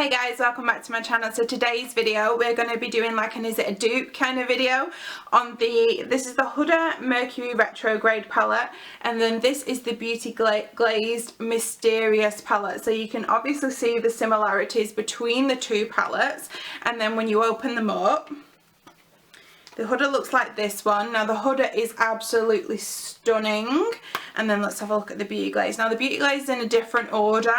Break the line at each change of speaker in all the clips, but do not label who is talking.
Hey guys, welcome back to my channel. So today's video we're going to be doing like an is it a dupe kind of video on this is the Huda Mercury Retrograde palette, and then this is the Beauty Glazed Mysterious palette. So you can obviously see the similarities between the two palettes, and then when you open them up, the Huda looks like this one. Now the Huda is absolutely stunning, and then let's have a look at the Beauty Glaze. Now the Beauty Glaze is in a different order,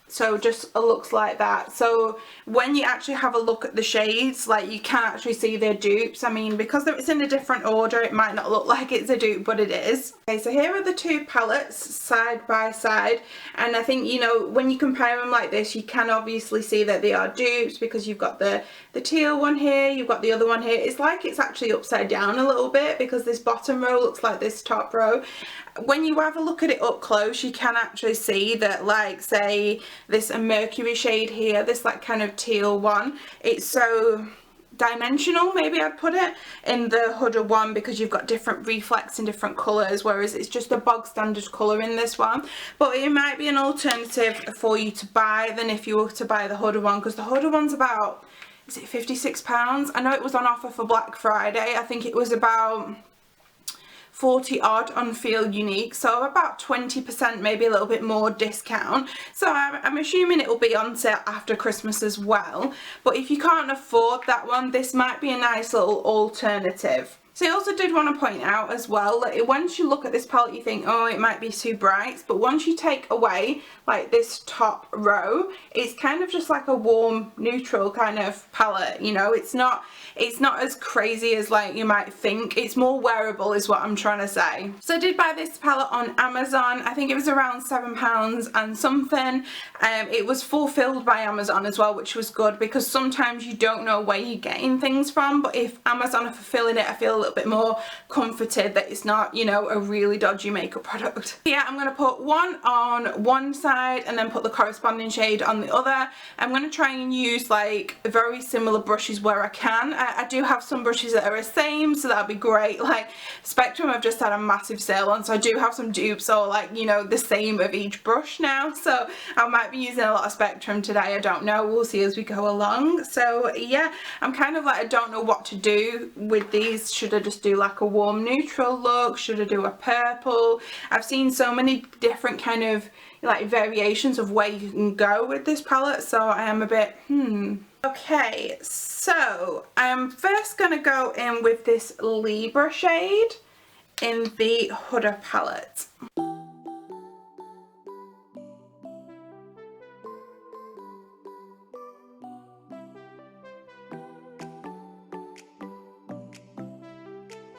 so just looks like that. So when you actually have a look at the shades, like you can actually see they're dupes. I mean, because it's in a different order, it might not look like it's a dupe, but it is. Okay, so here are the two palettes side by side, and I think, you know, when you compare them like this, you can obviously see that they are dupes because you've got the teal one here, you've got the other one here. It's like it's actually upside down a little bit because this bottom row looks like this top row. When you have a look at it up close, you can actually see that, like, say this Mercury shade here, this like kind of teal one, it's so dimensional, maybe I'd put it, in the Huda one, because you've got different reflex in different colours, whereas it's just a bog standard colour in this one. But it might be an alternative for you to buy than if you were to buy the Huda one, because the Huda one's about, is it £56? I know it was on offer for Black Friday. I think it was about 40 odd on Feel Unique, so about 20%, maybe a little bit more discount. So I'm assuming it will be on sale after Christmas as well. But if you can't afford that one, this might be a nice little alternative. So I also did want to point out as well that once you look at this palette, you think, oh, it might be too bright, but once you take away like this top row, it's kind of just like a warm neutral kind of palette, you know. It's not as crazy as like you might think. It's more wearable is what I'm trying to say. So I did buy this palette on Amazon. I think it was around £7 and something. It was fulfilled by Amazon as well, which was good, because sometimes you don't know where you're getting things from, but if Amazon are fulfilling it, I feel a little bit more comforted that it's not, you know, a really dodgy makeup product. Yeah, I'm going to put one on one side and then put the corresponding shade on the other. I'm going to try and use like very similar brushes where I can. I do have some brushes that are the same, so that'll be great. Like Spectrum I've just had a massive sale on, so I do have some dupes or like, you know, the same of each brush now, so I might be using a lot of Spectrum today. I don't know, we'll see as we go along. So yeah, I'm kind of like, I don't know what to do with these. Should I just do like a warm neutral look? Should I do a purple? I've seen so many different kind of like variations of where you can go with this palette, so I am a bit Okay, so I'm first going to go in with this Libra shade in the Huda palette.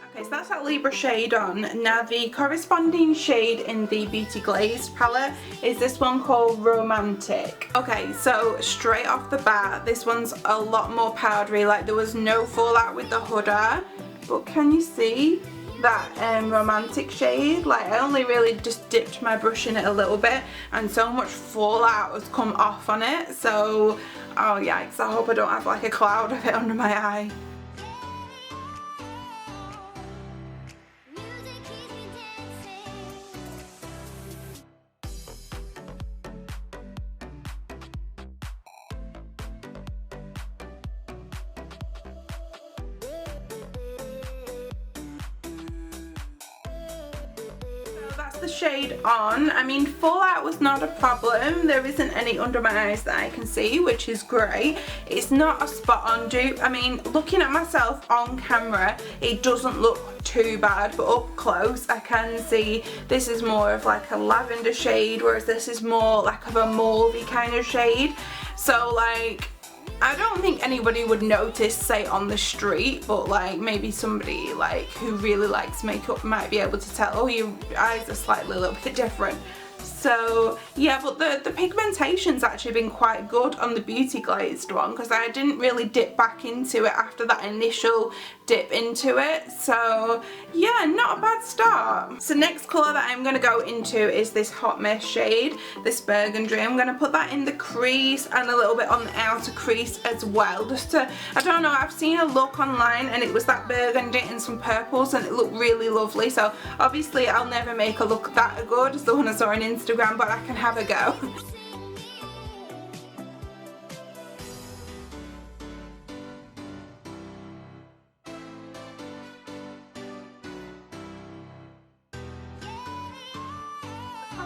Okay, so that's that Libra shade on. Now the corresponding shade in the Beauty Glazed palette is this one called Romantic. Okay, so straight off the bat, this one's a lot more powdery. Like there was no fallout with the Huda, but can you see that Romantic shade? Like I only really just dipped my brush in it a little bit, and so much fallout has come off on it. So, oh yikes, I hope I don't have like a cloud of it under my eye. That's the shade on. I mean, fallout was not a problem. There isn't any under my eyes that I can see, which is great. It's not a spot on dupe. I mean, looking at myself on camera, it doesn't look too bad, but up close I can see this is more of like a lavender shade, whereas this is more like of a mauvey kind of shade. So like, I don't think anybody would notice, say, on the street, but like maybe somebody like who really likes makeup might be able to tell, oh, your eyes are slightly a little bit different. So yeah, but the pigmentation's actually been quite good on the Beauty Glazed one, because I didn't really dip back into it after that initial dip into it. So yeah, not a bad start. So next colour that I'm going to go into is this Hot Mess shade, this burgundy. I'm going to put that in the crease and a little bit on the outer crease as well, just to, I don't know, I've seen a look online and it was that burgundy and some purples and it looked really lovely. So obviously I'll never make a look that good as the one I saw on Instagram, but I can have a go.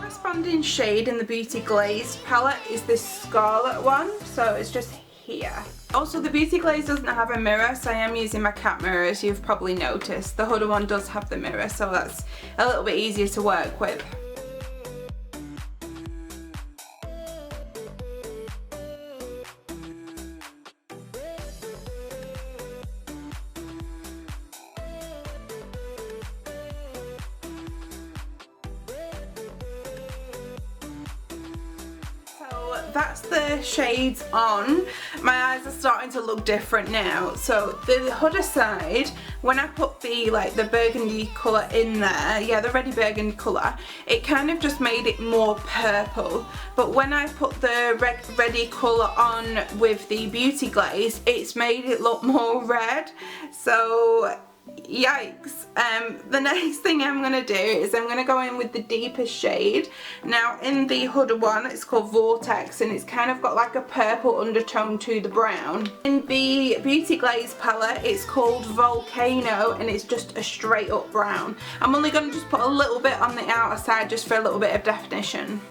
Corresponding shade in the Beauty Glazed palette is this scarlet one, so it's just here. Also, the Beauty Glazed doesn't have a mirror, so I am using my cat mirror, as you've probably noticed. The Huda one does have the mirror, so that's a little bit easier to work with. That's the shades on. My eyes are starting to look different now. So the Huda side, when I put the burgundy colour in there, yeah, the ready burgundy colour, it kind of just made it more purple. But when I put the ready colour on with the Beauty Glaze, it's made it look more red. So yikes. The next thing I'm going to do is I'm going to go in with the deepest shade. Now in the Huda one, it's called Vortex, and it's kind of got like a purple undertone to the brown. In the Beauty Glaze palette, it's called Volcano, and it's just a straight up brown. I'm only going to just put a little bit on the outer side just for a little bit of definition.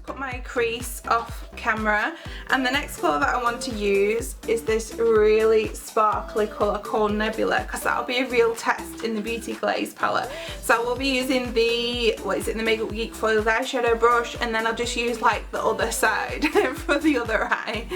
Cut my crease off camera, and the next colour that I want to use is this really sparkly colour called Nebula, because that'll be a real test in the Beauty Glaze palette. So we'll be using the, the Makeup Geek foiled eyeshadow brush, and then I'll just use like the other side for the other eye.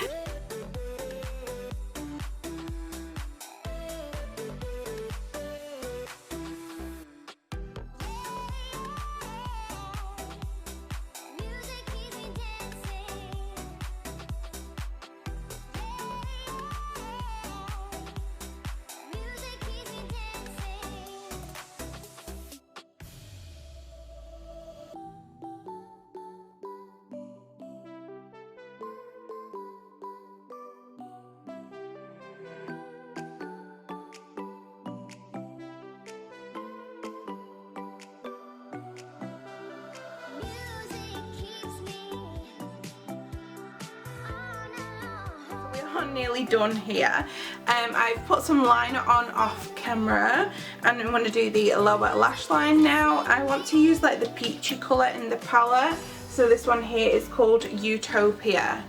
Nearly done here. I've put some liner on off camera, and I'm going to do the lower lash line now. I want to use like the peachy colour in the palette, so this one here is called Utopia.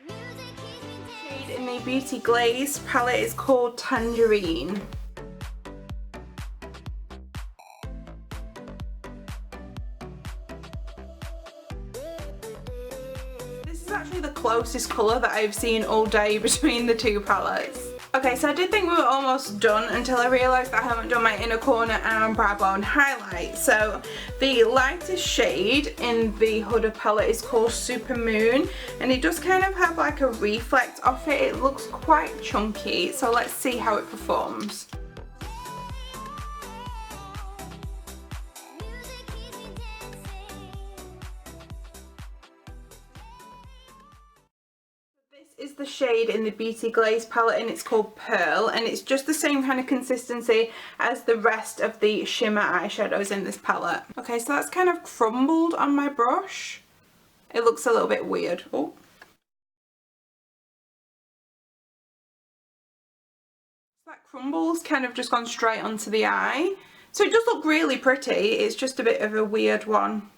The shade in the Beauty Glazed palette is called Tangerine. Actually the closest colour that I've seen all day between the two palettes. Okay, so I did think we were almost done until I realised that I haven't done my inner corner and brow bone highlight. So the lightest shade in the Huda palette is called Super Moon, and it does kind of have like a reflect off it. It looks quite chunky, so let's see how it performs. Is the shade in the Beauty Glazed palette, and it's called Pearl, and it's just the same kind of consistency as the rest of the shimmer eyeshadows in this palette. Okay, so that's kind of crumbled on my brush. It looks a little bit weird. Oh. That crumbles kind of just gone straight onto the eye. So it does look really pretty, it's just a bit of a weird one.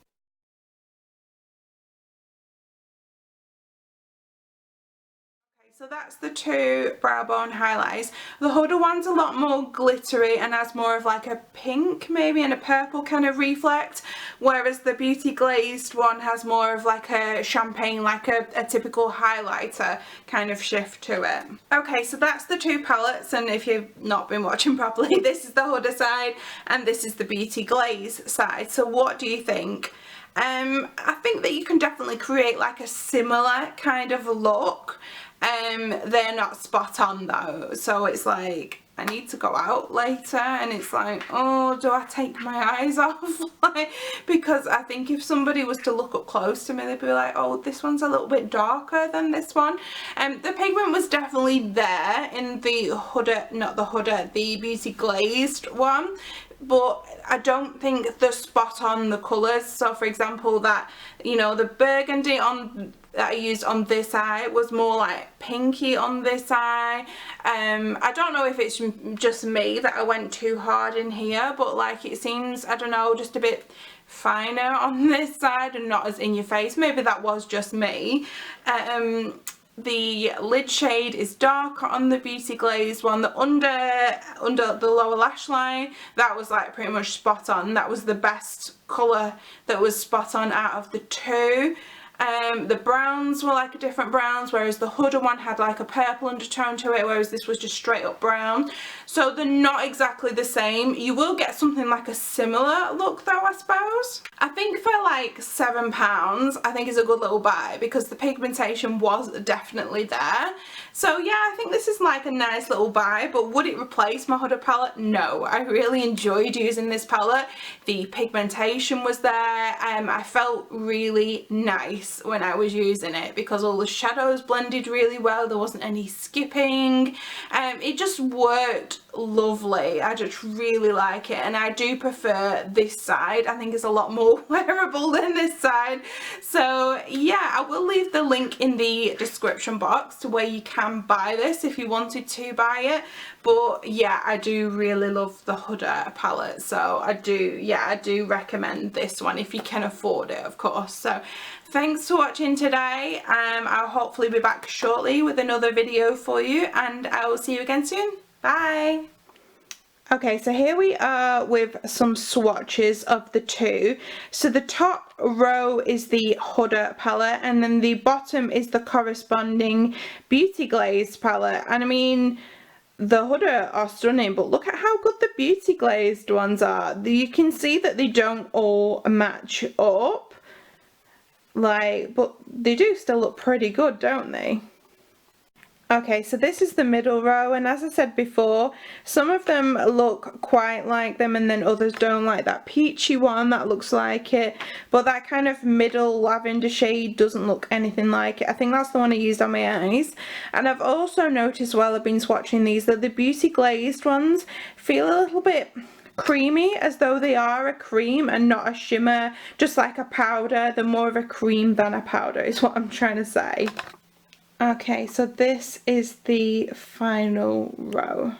So that's the two brow bone highlights. The Huda one's a lot more glittery and has more of like a pink maybe and a purple kind of reflect, whereas the Beauty Glazed one has more of like a champagne, like a typical highlighter kind of shift to it. Okay, so that's the two palettes, and if you've not been watching properly, this is the Huda side and this is the Beauty Glaze side. So what do you think? I think that you can definitely create like a similar kind of look. They're not spot on though, so it's like I need to go out later, and it's like, oh, do I take my eyes off? Like, because I think if somebody was to look up close to me, they'd be like, oh, this one's a little bit darker than this one. The pigment was definitely there in the Huda, not the Huda, the Beauty Glazed one, but I don't think they're spot on the colours. So for example, that, you know, the burgundy on that I used on this eye was more like pinky on this eye. I don't know if it's just me that I went too hard in here, but like it seems, I don't know, just a bit finer on this side and not as in your face. Maybe that was just me. The lid shade is darker on the Beauty Glazed one. The under the lower lash line, that was like pretty much spot on. That was the best colour that was spot on out of the two. The browns were like a different browns, whereas the Huda one had like a purple undertone to it, whereas this was just straight up brown. So they're not exactly the same. You will get something like a similar look though, I suppose. I think for like £7, I think is a good little buy, because the pigmentation was definitely there. So yeah, I think this is like a nice little buy, but would it replace my Huda palette? No. I really enjoyed using this palette. The pigmentation was there. I felt really nice when I was using it because all the shadows blended really well. There wasn't any skipping. It just worked lovely. I just really like it, and I do prefer this side. I think it's a lot more wearable than this side. So yeah, I will leave the link in the description box to where you can buy this if you wanted to buy it. But yeah, I do really love the Huda palette, so I do recommend this one if you can afford it, of course. So thanks for watching today. I'll hopefully be back shortly with another video for you, and I will see you again soon. Bye. Okay, so here we are with some swatches of the two. So the top row is the Huda palette, and then the bottom is the corresponding Beauty Glazed palette. And I mean, the Huda are stunning, but look at how good the Beauty Glazed ones are. You can see that they don't all match up, like, but they do still look pretty good, don't they? Okay, so this is the middle row, and as I said before, some of them look quite like them and then others don't, like that peachy one that looks like it, but that kind of middle lavender shade doesn't look anything like it. I think that's the one I used on my eyes. And I've also noticed while I've been swatching these that the Beauty Glazed ones feel a little bit creamy, as though they are a cream and not a shimmer, just like a powder. They're more of a cream than a powder is what I'm trying to say. Okay, so this is the final row.